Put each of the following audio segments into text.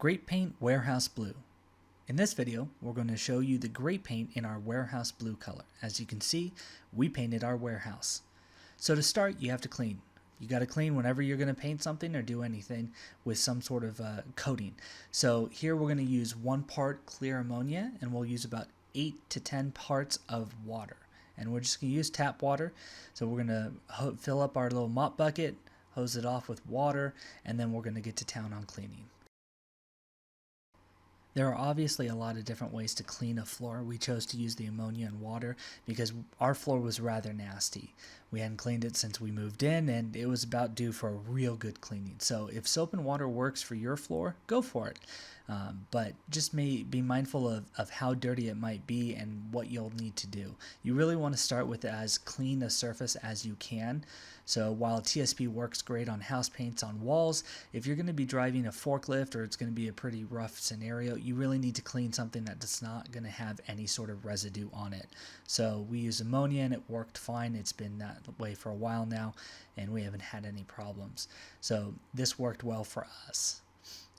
Great Paint Warehouse Blue. In this video, we're going to show you the great paint in our warehouse blue color. As you can see, we painted our warehouse. So to start, you have to clean. You got to clean whenever you're going to paint something or do anything with some sort of coating. So here we're going to use 1 part clear ammonia, and we'll use about 8 to 10 parts of water. And we're just going to use tap water. So we're going to fill up our little mop bucket, hose it off with water, and then we're going to get to town on cleaning. There are obviously a lot of different ways to clean a floor. We chose to use the ammonia and water because our floor was rather nasty. We hadn't cleaned it since we moved in, and it was about due for a real good cleaning. So if soap and water works for your floor, go for it. But just be mindful of how dirty it might be and what you'll need to do. You really want to start with as clean a surface as you can. So while TSP works great on house paints on walls, if you're going to be driving a forklift or it's going to be a pretty rough scenario, you really need to clean something that's not going to have any sort of residue on it. So we use ammonia and it worked fine. It's been that way for a while now and we haven't had any problems. So this worked well for us.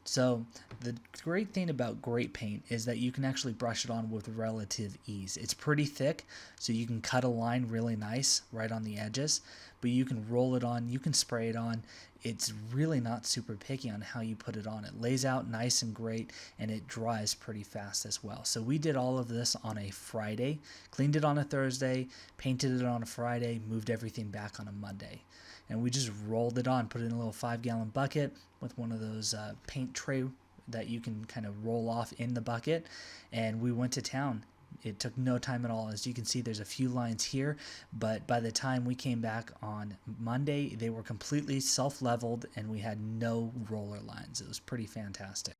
So the great thing about great paint is that you can actually brush it on with relative ease. It's pretty thick, so you can cut a line really nice right on the edges, but you can roll it on, you can spray it on. It's really not super picky on how you put it on. It lays out nice and great, and it dries pretty fast as well. So we did all of this on a Friday, cleaned it on a Thursday, painted it on a Friday, moved everything back on a Monday. And we just rolled it on, put it in a little 5-gallon bucket with one of those paint tray that you can kind of roll off in the bucket, and we went to town. It took no time at all. As you can see, there's a few lines here, but by the time we came back on Monday, they were completely self-leveled and we had no roller lines. It was pretty fantastic.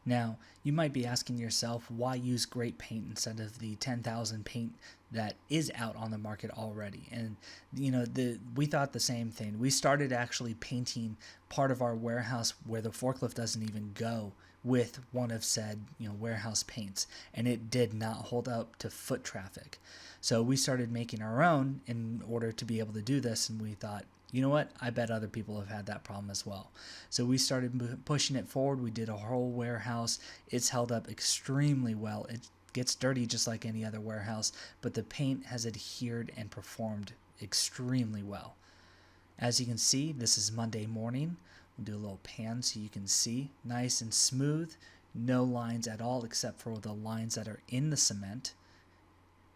Now, you might be asking yourself, why use great paint instead of the 10,000 paint that is out on the market already? And you know, we thought the same thing. We started actually painting part of our warehouse where the forklift doesn't even go with one of said, warehouse paints, and it did not hold up to foot traffic. So we started making our own in order to be able to do this, and we thought, you know what, I bet other people have had that problem as well. So we started pushing it forward. We did a whole warehouse. It's held up extremely well. It gets dirty just like any other warehouse, but the paint has adhered and performed extremely well. As you can see, this is Monday morning. We'll do a little pan so you can see. Nice and smooth. No lines at all except for the lines that are in the cement.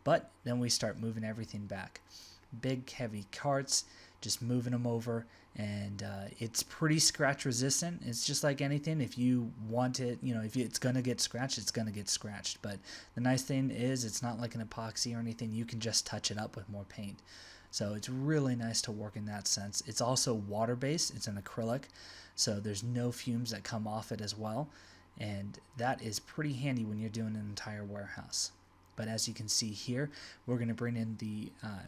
But then we start moving everything back. Big heavy carts, just moving them over, and it's pretty scratch resistant. It's just like anything. If you want it, if it's going to get scratched, it's going to get scratched. But the nice thing is it's not like an epoxy or anything. You can just touch it up with more paint. So it's really nice to work in that sense. It's also water-based. It's an acrylic, so there's no fumes that come off it as well. And that is pretty handy when you're doing an entire warehouse. But as you can see here, we're going to bring in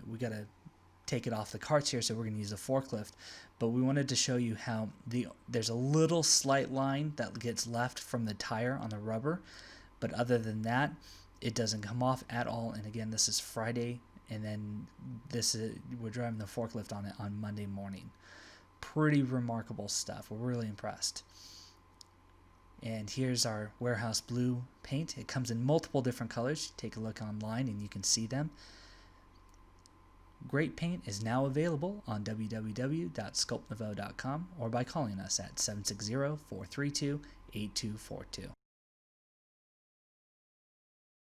we got to take it off the carts here, so we're going to use a forklift. But we wanted to show you how there's a little slight line that gets left from the tire on the rubber. But other than that, it doesn't come off at all. And again, this is Friday. And then we're driving the forklift on it on Monday morning. Pretty remarkable stuff. We're really impressed. And here's our warehouse blue paint. It comes in multiple different colors. Take a look online and you can see them. Great paint is now available on www.sculptnouveau.com or by calling us at 760-432-8242.